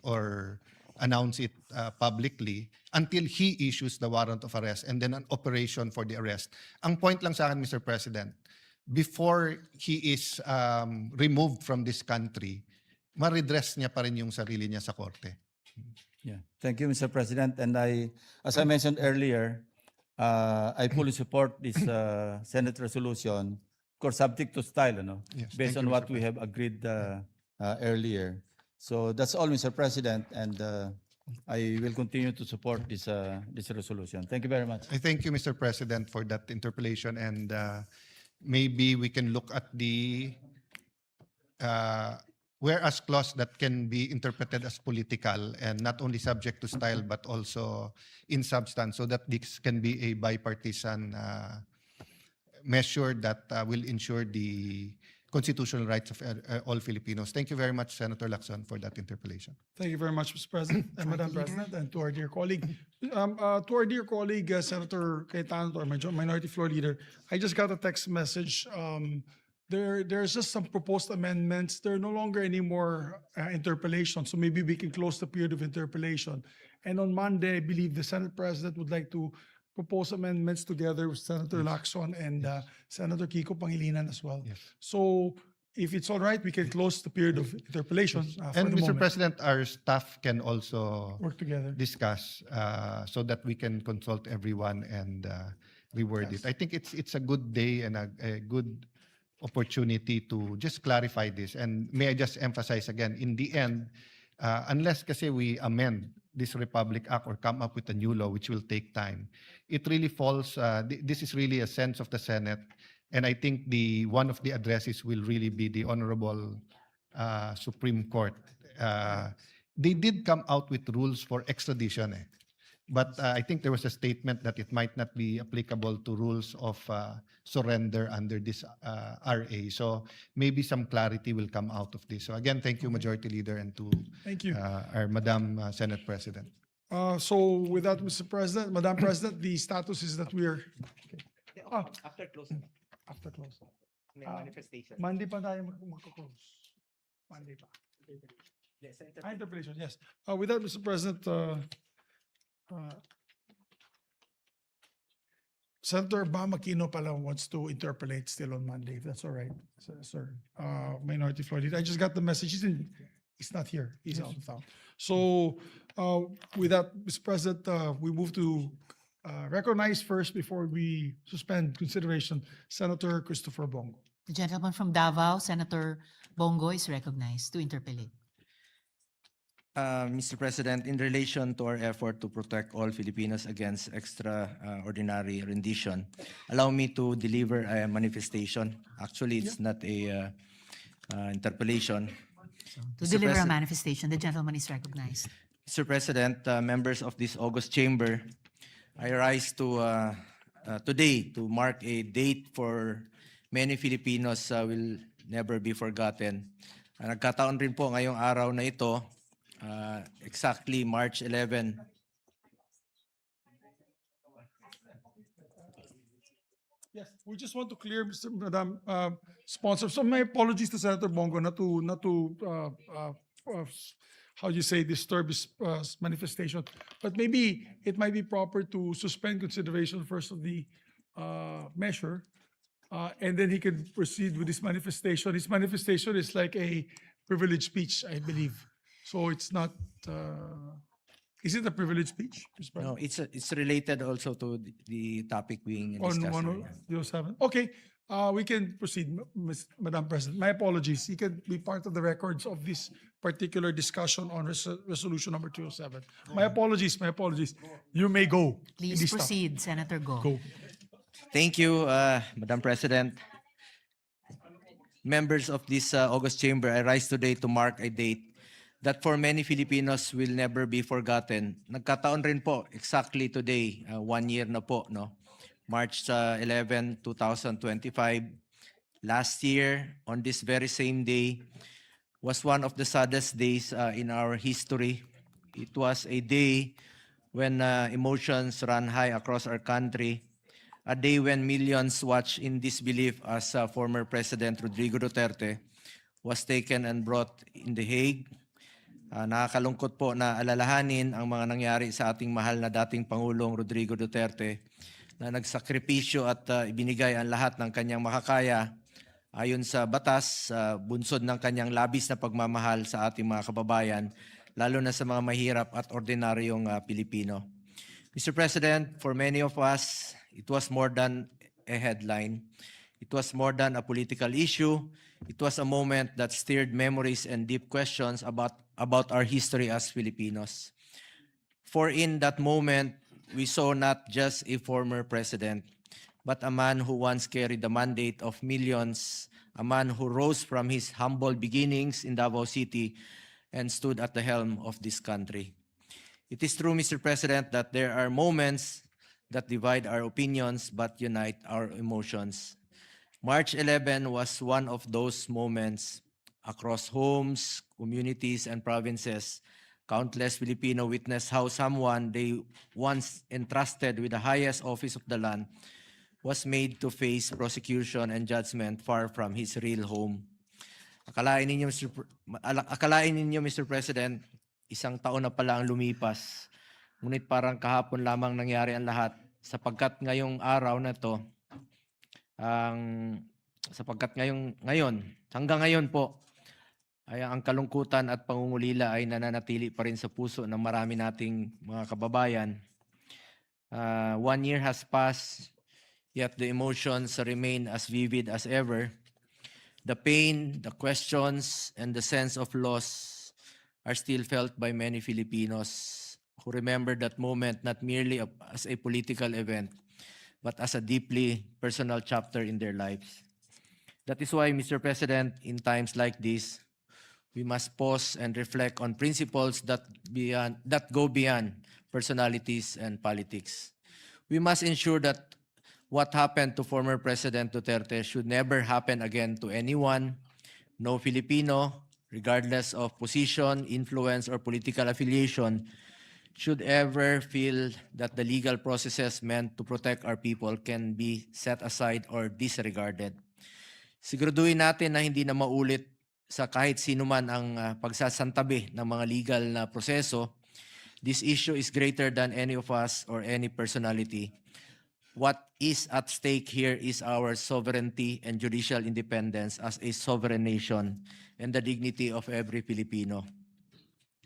or announce it publicly until he issues the warrant of arrest and then an operation for the arrest. Ang point lang sa akin, Mr. President, before he is removed from this country, ma-redress niya pa rin yung sarili niya sa korte. Yeah. Thank you, Mr. President. And as I mentioned earlier, I fully support this Senate resolution, of course, subject to style, Yes, based thank on you, what Mr. we have agreed earlier. So that's all, Mr. President, and I will continue to support this resolution. Thank you very much. I thank you, Mr. President, for that interpellation, and maybe we can look at the whereas clause that can be interpreted as political and not only subject to style but also in substance, so that this can be a bipartisan measure that will ensure the constitutional rights of all Filipinos. Thank you very much, Senator Lacson, for that interpellation. Thank you very much, Mr. President and Madam President, and to our dear colleague. Senator Cayetano, our Minority Floor Leader, I just got a text message. There's just some proposed amendments. There are no longer any more interpellations, so maybe we can close the period of interpellation. And on Monday, I believe the Senate President would like to propose amendments together with Senator Lacson and Senator Kiko Pangilinan as well. Yes. So if it's all right, we can close the period of interpellation. For And the Mr. moment. President, our staff can also Work together. discuss so that we can consult everyone and reword it. I think it's a good day and a good opportunity to just clarify this. And may I just emphasize again, in the end, unless kasi we amend this Republic Act or come up with a new law, which will take time, it really falls, this is really a sense of the Senate. And I think one of the addresses will really be the Honorable Supreme Court. They did come out with rules for extradition. But I think there was a statement that it might not be applicable to rules of surrender under this RA. So maybe some clarity will come out of this. So again, thank you, Majority Leader, and to Thank you. our Madam Senate President. So with that, Mr. President, Madam President, the status is that we are After closing, after close. may Ah, manifestation. Monday pa tayo magko-close. Monday pa. Yes, Senator. Interpellation, yes. With that, Mr. President, Senator Bamakino pala wants to interpolate still on Monday, if that's all right, sir. Minority Floor Leader. I just got the message. He's not here. He's out of town. So with that, Mr. President, we move to recognize first before we suspend consideration, Senator Christopher Bongo. The gentleman from Davao, Senator Bongo, is recognized to interpellate. Mr. President, in relation to our effort to protect all Filipinos against extraordinary rendition, allow me to deliver a manifestation. Actually, it's not a interpellation. To Mr. deliver a President- manifestation, the gentleman is recognized. Mr. President, members of this August chamber, I rise to today to mark a date for many Filipinos will never be forgotten. Nagkataon rin po ngayong araw na ito, exactly March 11. Yes, we just want to clear, Madam Sponsor. So my apologies to Senator Bongo not to how you say disturb his manifestation, but maybe it might be proper to suspend consideration first of the measure, and then he can proceed with his manifestation. His manifestation is like a privileged speech, I believe. So it's not. Is it a privileged speech, Mr. No, President? it's related also to the topic being discussed. On 107. Okay, we can proceed, Madam President. My apologies. You can be part of the records of this particular discussion on resolution number 207. My apologies. My apologies. You may go. Please Hindi stop. proceed, Senator Go. Go. Thank you, Madam President. Members of this August chamber, I rise today to mark a date that for many Filipinos will never be forgotten. Nagkataon rin po, exactly today, 1 year na po, no? March 11, 2025. Last year, on this very same day, was one of the saddest days in our history. It was a day when emotions ran high across our country, a day when millions watched in disbelief as former President Rodrigo Duterte was taken and brought in The Hague. Nakakalungkot po na alalahanin ang mga nangyari sa ating mahal na dating Pangulong Rodrigo Duterte na nagsakripisyo at ibinigay ang lahat ng kanyang makakaya ayon sa batas, bunsod ng kanyang labis na pagmamahal sa ating mga kababayan, lalo na sa mga mahirap at ordinaryong Pilipino. Mr. President, for many of us, it was more than a headline. It was more than a political issue. It was a moment that stirred memories and deep questions about our history as Filipinos. For in that moment, we saw not just a former president, but a man who once carried the mandate of millions, a man who rose from his humble beginnings in Davao City and stood at the helm of this country. It is true, Mr. President, that there are moments that divide our opinions but unite our emotions. March 11 was one of those moments. Across homes, communities, and provinces, countless Filipino witnessed how someone they once entrusted with the highest office of the land was made to face prosecution and judgment far from his real home. Akalain ninyo, Mr. President, isang taon na pala ang lumipas, ngunit parang kahapon lamang nangyari ang lahat, sapagkat ngayong araw na to, hanggang ngayon po, ay ang kalungkutan at pangungulila ay nananatili pa rin sa puso ng marami nating mga kababayan. 1 year has passed, yet the emotions remain as vivid as ever. The pain, the questions, and the sense of loss are still felt by many Filipinos who remember that moment not merely as a political event, but as a deeply personal chapter in their lives. That is why, Mr. President, in times like this, we must pause and reflect on principles that go beyond personalities and politics. We must ensure that what happened to former President Duterte should never happen again to anyone. No Filipino, regardless of position, influence, or political affiliation, should ever feel that the legal processes meant to protect our people can be set aside or disregarded. Siguraduhin natin na hindi na maulit sa kahit sino man ang pagsasantabi ng mga legal na proseso. This issue is greater than any of us or any personality. What is at stake here is our sovereignty and judicial independence as a sovereign nation and the dignity of every Filipino.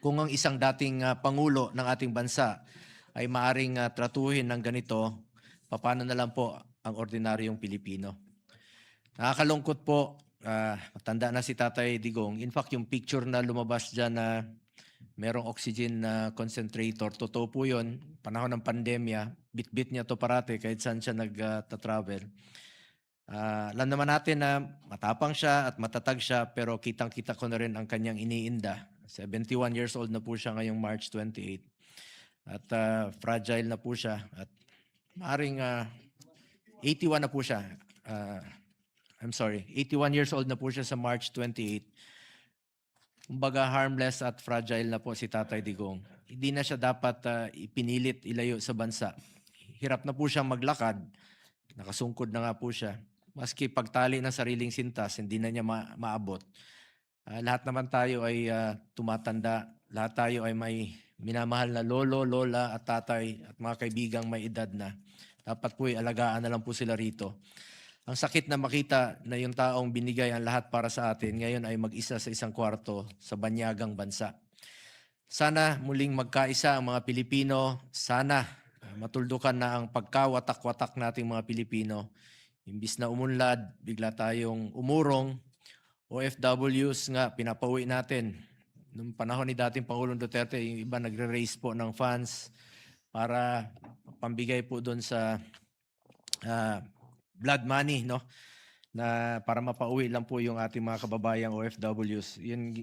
Kung ang isang dating Pangulo ng ating bansa ay maaring tratuhin ng ganito, paano na lang po ang ordinaryong Pilipino? Nakakalungkot po, matanda na si Tatay Digong. In fact, yung picture na lumabas dyan na merong oxygen concentrator, totoo po yun. Panahon ng pandemya, bit-bit niya to parate kahit saan siya nag-travel. Alam naman natin na matapang siya at matatag siya, pero kitang-kita ko na rin ang kanyang iniinda. 71 years old na po siya ngayong March 28. At fragile na po siya. At maaaring 81 na po siya. 81 years old na po siya sa March 28. Kumbaga harmless at fragile na po si Tatay Digong. Hindi na siya dapat ipinilit ilayo sa bansa. Hirap na po siyang maglakad. Nakasungkod na nga po siya. Maski pagtali ng sariling sintas, hindi na niya maabot. Lahat naman tayo ay tumatanda. Lahat tayo ay may minamahal na lolo, lola at tatay at mga kaibigang may edad na. Dapat po ay alagaan na lang po sila rito. Ang sakit na makita na yung taong binigay ang lahat para sa atin, ngayon ay mag-isa sa isang kwarto sa banyagang bansa. Sana muling magkaisa ang mga Pilipino. Sana matuldukan na ang pagkawatak-watak nating mga Pilipino. Imbis na umunlad, bigla tayong umurong. OFWs nga, pinapauwi natin. Noong panahon ni dating Pangulong Duterte, yung iba nagre-raise po ng funds para pambigay po doon sa blood money, no? Na para mapauwi lang po yung ating mga kababayang OFWs.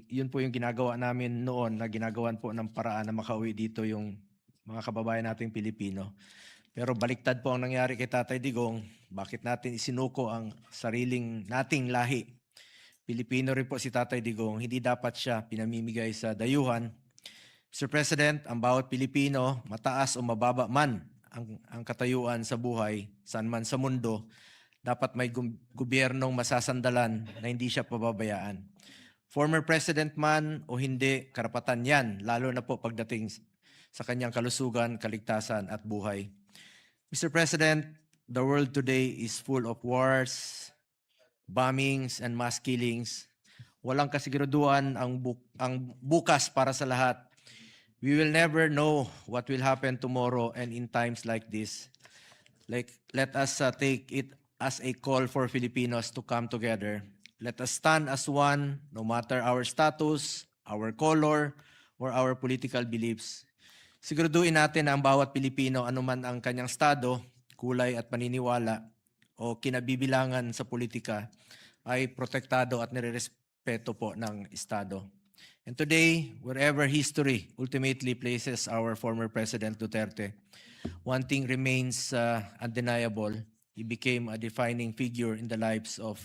Yun po yung ginagawa namin noon, na ginagawan po ng paraan na makauwi dito yung mga kababayan nating Pilipino. Pero baliktad po ang nangyari kay Tatay Digong. Bakit natin isinuko ang sariling nating lahi? Pilipino rin po si Tatay Digong, hindi dapat siya pinamimigay sa dayuhan. Mr. President, ang bawat Pilipino, mataas o mababa man ang katayuan sa buhay, saan man sa mundo, dapat may gobyernong masasandalan na hindi siya pababayaan. Former president man o hindi, karapatan yan, lalo na po pagdating sa kanyang kalusugan, kaligtasan at buhay. Mr. President, the world today is full of wars, bombings, and mass killings. Walang kasiguraduhan ang bukas para sa lahat. We will never know what will happen tomorrow and in times like this. Let us take it as a call for Filipinos to come together. Let us stand as one, no matter our status, our color, or our political beliefs. Siguraduhin natin na ang bawat Pilipino, anuman ang kanyang estado, kulay at paniniwala, o kinabibilangan sa politika, ay protektado at nirerespeto po ng estado. And today, wherever history ultimately places our former President Duterte, one thing remains undeniable. He became a defining figure in the lives of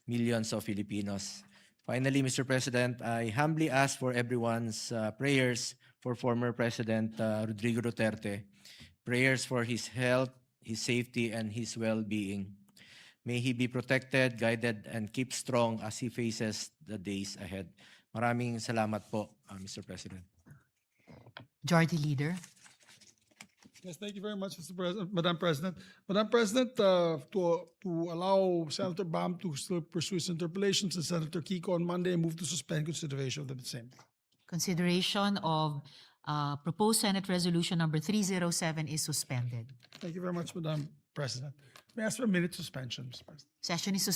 millions of Filipinos. Finally, Mr. President, I humbly ask for everyone's prayers for former President Rodrigo Duterte, prayers for his health, his safety, and his well-being. May he be protected, guided, and keep strong as he faces the days ahead. Maraming salamat po, Mr. President. Majority Leader. Yes, thank you very much, Madam President. Madam President, to allow Senator Bam to still pursue his interpellations and Senator Kiko on Monday, move to suspend consideration of the same. Consideration of proposed Senate Resolution number 307 is suspended. Thank you very much, Madam President. May I ask for a minute suspension, Mr. President? Session is suspended.